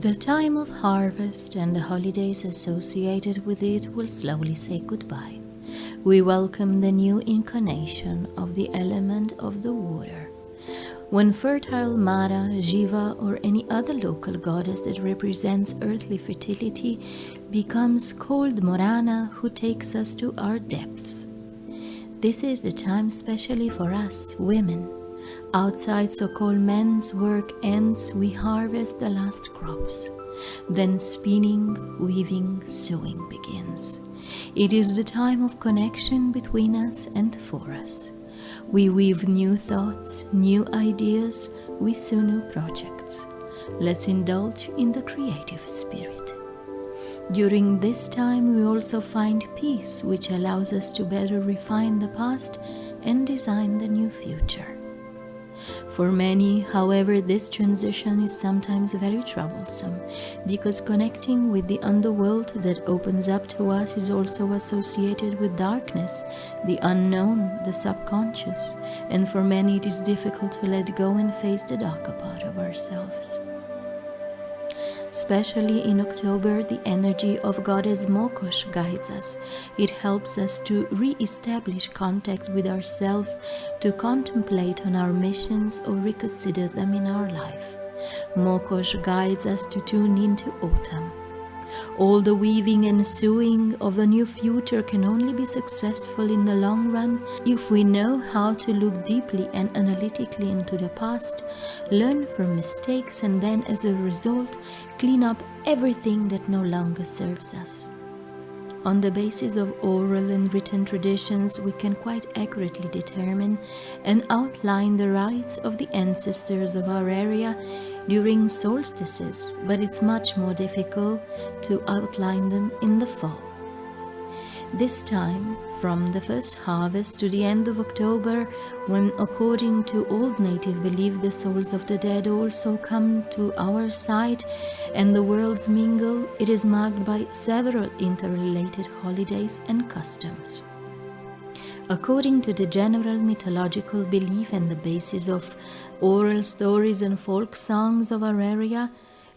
The time of harvest and the holidays associated with it will slowly say goodbye. We welcome the new incarnation of the element of the water. When fertile Mara, Jiva, or any other local goddess that represents earthly fertility becomes called Morana, who takes us to our depths. This is the time specially for us, women. Outside so-called men's work ends, we harvest the last crops. Then spinning, weaving, sewing begins. It is the time of connection between us and for us. We weave new thoughts, new ideas, we sow new projects. Let's indulge in the creative spirit. During this time, we also find peace, which allows us to better refine the past and design the new future. For many, however, this transition is sometimes very troublesome, because connecting with the underworld that opens up to us is also associated with darkness, the unknown, the subconscious, and for many it is difficult to let go and face the darker part of ourselves. Especially in October, the energy of Goddess Mokosh guides us. It helps us to re-establish contact with ourselves, to contemplate on our missions or reconsider them in our life. Mokosh guides us to tune into autumn. All the weaving and sewing of a new future can only be successful in the long run if we know how to look deeply and analytically into the past, learn from mistakes, and then as a result clean up everything that no longer serves us. On the basis of oral and written traditions, we can quite accurately determine and outline the rites of the ancestors of our area during solstices, but it's much more difficult to outline them in the fall. This time, from the first harvest to the end of October, when according to old native belief the souls of the dead also come to our side and the worlds mingle, it is marked by several interrelated holidays and customs. According to the general mythological belief and the basis of oral stories and folk songs of our area,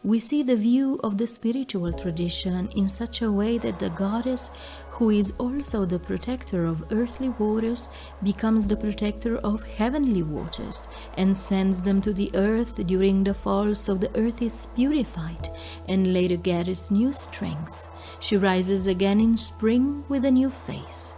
we see the view of the spiritual tradition in such a way that the goddess, who is also the protector of earthly waters, becomes the protector of heavenly waters and sends them to the earth during the fall, so the earth is purified and later gathers new strength. She rises again in spring with a new face.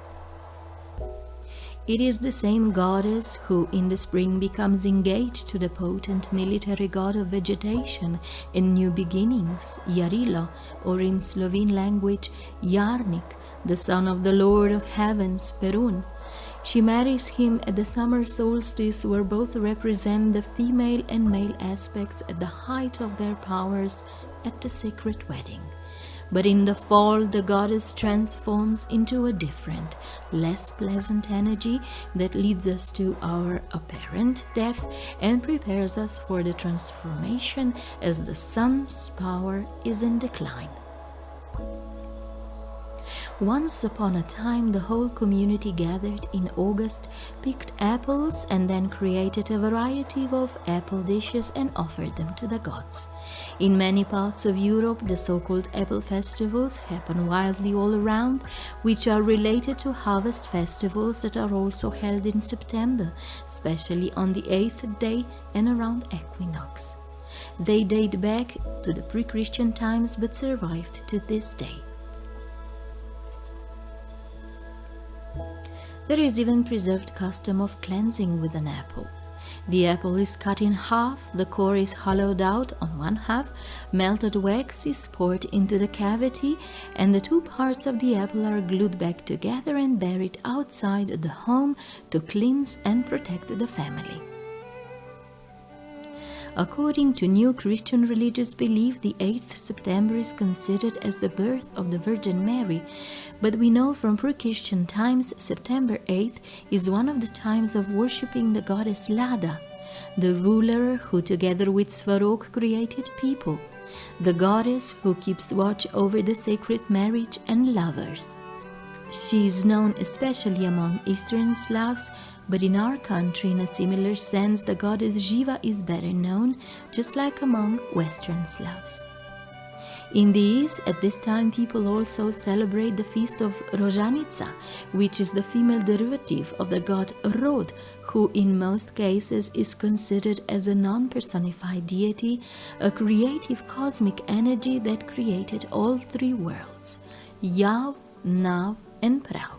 It is the same goddess who in the spring becomes engaged to the potent military god of vegetation and new beginnings, Yarilo, or in Slovene language, Jarnik, the son of the Lord of Heavens, Perun. She marries him at the summer solstice, where both represent the female and male aspects at the height of their powers at the sacred wedding. But in the fall, the goddess transforms into a different, less pleasant energy that leads us to our apparent death and prepares us for the transformation as the sun's power is in decline. Once upon a time, the whole community gathered in August, picked apples, and then created a variety of apple dishes and offered them to the gods. In many parts of Europe, the so-called apple festivals happen wildly all around, which are related to harvest festivals that are also held in September, especially on the 8th day and around equinox. They date back to the pre-Christian times but survived to this day. There is even preserved custom of cleansing with an apple. The apple is cut in half, the core is hollowed out on one half, melted wax is poured into the cavity, and the two parts of the apple are glued back together and buried outside the home to cleanse and protect the family. According to new Christian religious belief, the 8th September is considered as the birth of the Virgin Mary, but we know from pre-Christian times September 8th is one of the times of worshipping the goddess Lada, the ruler who together with Svarog created people, the goddess who keeps watch over the sacred marriage and lovers. She is known especially among Eastern Slavs, but in our country, in a similar sense, the goddess Jiva is better known, just like among Western Slavs. In the East, at this time, people also celebrate the feast of Rožanica, which is the female derivative of the god Rod, who in most cases is considered as a non-personified deity, a creative cosmic energy that created all three worlds, Yav, Nav, and Prav.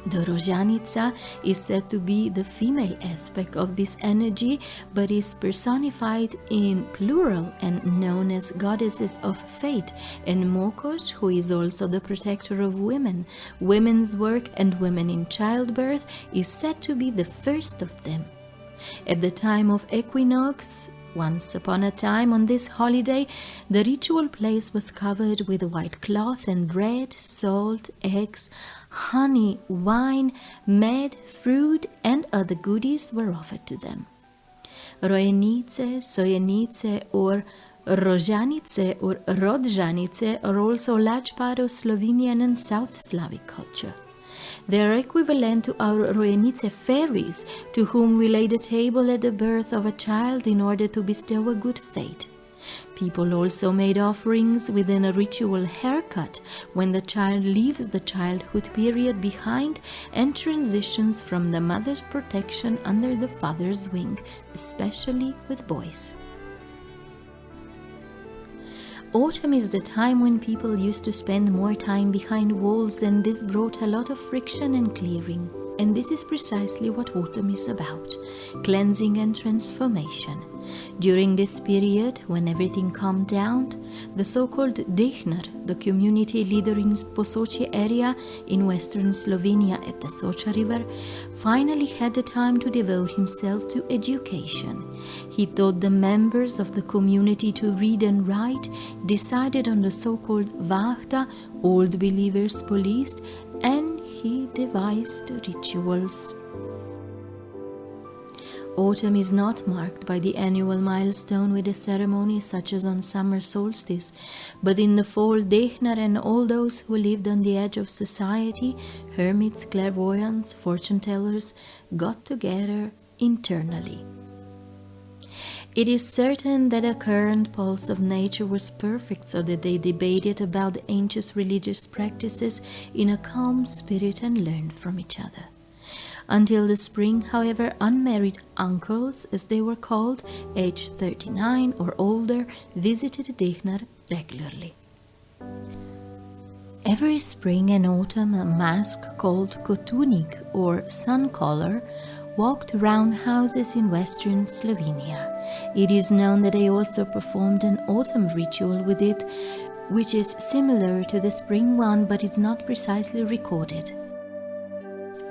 The Rožanica is said to be the female aspect of this energy, but is personified in plural and known as goddesses of fate, and Mokos, who is also the protector of women, women's work, and women in childbirth, is said to be the first of them. At the time of equinox, once upon a time on this holiday, the ritual place was covered with a white cloth, and bread, salt, eggs, honey, wine, mead, fruit, and other goodies were offered to them. Rojenice, Sojenice, or Rožanice or Rodzhanice are also a large part of Slovenian and South Slavic culture. They are equivalent to our Rojenice fairies, to whom we lay the table at the birth of a child in order to bestow a good fate. People also made offerings within a ritual haircut when the child leaves the childhood period behind and transitions from the mother's protection under the father's wing, especially with boys. Autumn is the time when people used to spend more time behind walls, and this brought a lot of friction and clearing. And this is precisely what autumn is about, cleansing and transformation. During this period, when everything calmed down, the so-called Dehner, the community leader in Posočje area in western Slovenia at the Soča River, finally had the time to devote himself to education. He taught the members of the community to read and write, decided on the so-called Vahta, old believers police, and he devised rituals. Autumn is not marked by the annual milestone with a ceremony such as on summer solstice, but in the fall, Dehner and all those who lived on the edge of society, hermits, clairvoyants, fortune-tellers, got together internally. It is certain that a current pulse of nature was perfect, so that they debated about the ancient religious practices in a calm spirit and learned from each other. Until the spring, however, unmarried uncles, as they were called, aged 39 or older, visited Dehner regularly. Every spring and autumn, a mask called kotunik or sun collar walked around houses in western Slovenia. It is known that they also performed an autumn ritual with it, which is similar to the spring one, but it's not precisely recorded.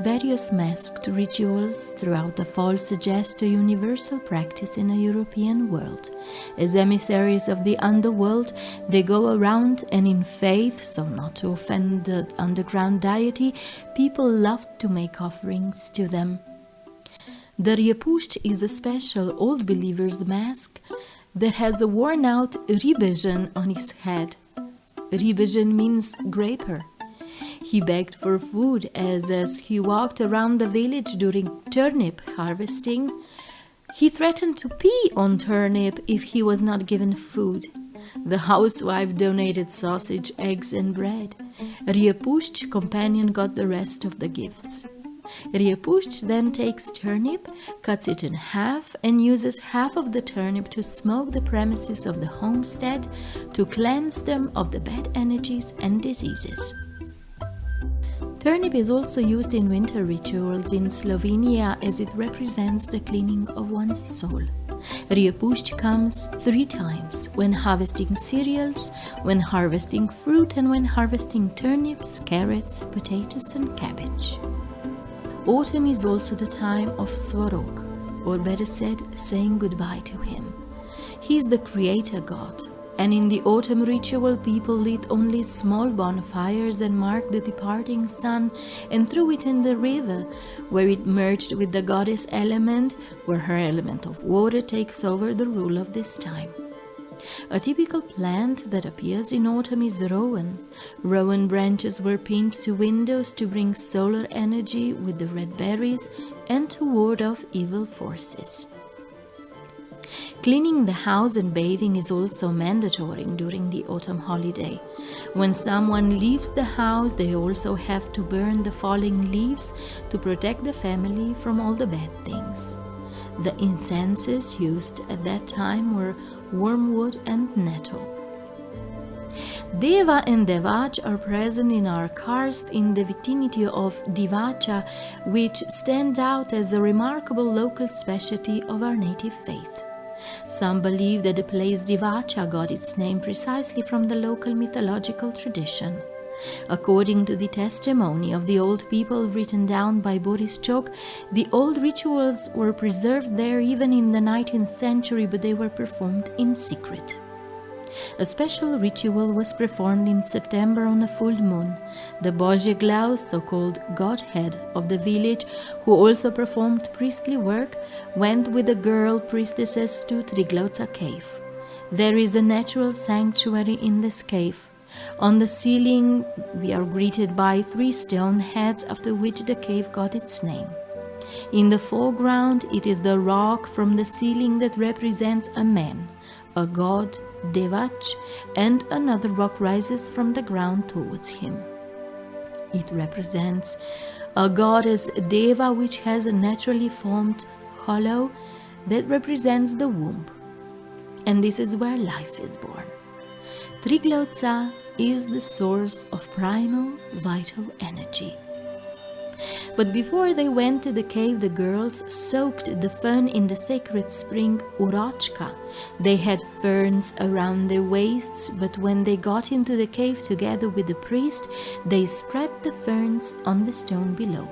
Various masked rituals throughout the fall suggest a universal practice in a European world. As emissaries of the underworld, they go around, and in faith, so not to offend the underground deity, people love to make offerings to them. The Riepušč is a special old believer's mask that has a worn-out ribežen on his head. Ribežen means graper. He begged for food as he walked around the village during turnip harvesting. He threatened to pee on turnip if he was not given food. The housewife donated sausage, eggs, and bread. Riepušč's companion got the rest of the gifts. Riepušč then takes turnip, cuts it in half, and uses half of the turnip to smoke the premises of the homestead to cleanse them of the bad energies and diseases. Turnip is also used in winter rituals in Slovenia, as it represents the cleaning of one's soul. Riepušč comes 3 times: when harvesting cereals, when harvesting fruit, and when harvesting turnips, carrots, potatoes, and cabbage. Autumn is also the time of Svarog, or better said, saying goodbye to him. He is the creator god, and in the autumn ritual people lit only small bonfires and marked the departing sun and threw it in the river, where it merged with the goddess element, where her element of water takes over the rule of this time. A typical plant that appears in autumn is rowan. Rowan branches were pinned to windows to bring solar energy with the red berries and to ward off evil forces. Cleaning the house and bathing is also mandatory during the autumn holiday. When someone leaves the house, they also have to burn the falling leaves to protect the family from all the bad things. The incenses used at that time were wormwood and nettle. Deva and Devach are present in our karst in the vicinity of Divacha, which stands out as a remarkable local specialty of our native faith. Some believe that the place Divacha got its name precisely from the local mythological tradition. According to the testimony of the old people written down by Boris Chok, the old rituals were preserved there even in the 19th century, but they were performed in secret. A special ritual was performed in September on a full moon. The Bozheglaus, so-called godhead of the village, who also performed priestly work, went with the girl priestesses to Triglauca cave. There is a natural sanctuary in this cave. On the ceiling, we are greeted by 3 stone heads, after which the cave got its name. In the foreground, it is the rock from the ceiling that represents a man, a god, Devach, and another rock rises from the ground towards him. It represents a goddess Deva, which has a naturally formed hollow that represents the womb. And this is where life is born. Triglauca is the source of primal, vital energy. But before they went to the cave, the girls soaked the fern in the sacred spring Urochka. They had ferns around their waists, but when they got into the cave together with the priest, they spread the ferns on the stone below.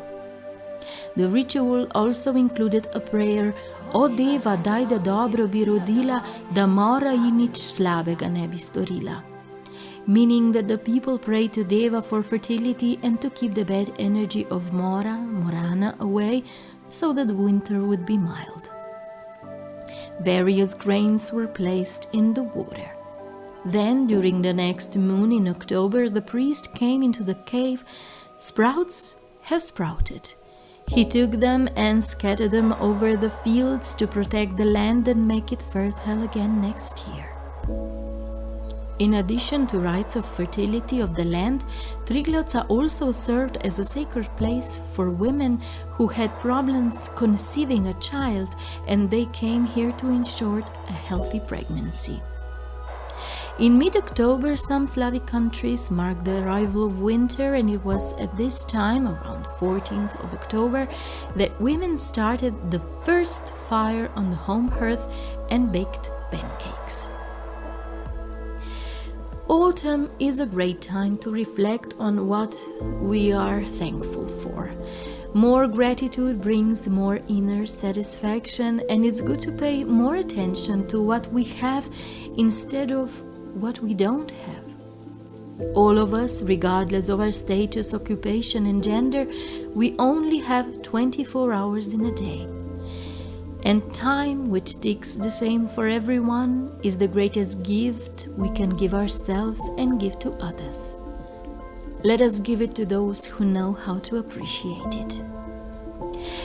The ritual also included a prayer, O Deva, daj da dobro bi rodila, da mora ji nič slabega ne bi storila, meaning that the people prayed to Deva for fertility and to keep the bad energy of Morana away, so that winter would be mild. Various grains were placed in the water. Then, during the next moon in October, the priest came into the cave. Sprouts have sprouted. He took them and scattered them over the fields to protect the land and make it fertile again next year. In addition to rites of fertility of the land, Triglauca also served as a sacred place for women who had problems conceiving a child, and they came here to ensure a healthy pregnancy. In mid-October, some Slavic countries marked the arrival of winter, and it was at this time, around 14th of October, that women started the first fire on the home hearth and baked pancakes. Autumn is a great time to reflect on what we are thankful for. More gratitude brings more inner satisfaction, and it's good to pay more attention to what we have instead of what we don't have. All of us, regardless of our status, occupation, and gender, we only have 24 hours in a day. And time, which ticks the same for everyone, is the greatest gift we can give ourselves and give to others. Let us give it to those who know how to appreciate it.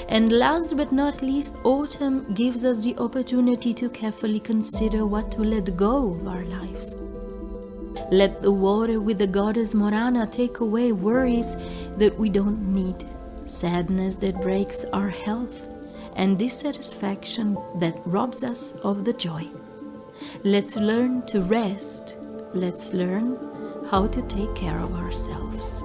And last but not least, autumn gives us the opportunity to carefully consider what to let go of our lives. Let the water with the goddess Morana take away worries that we don't need, sadness that breaks our health, and dissatisfaction that robs us of the joy. Let's learn to rest. Let's learn how to take care of ourselves.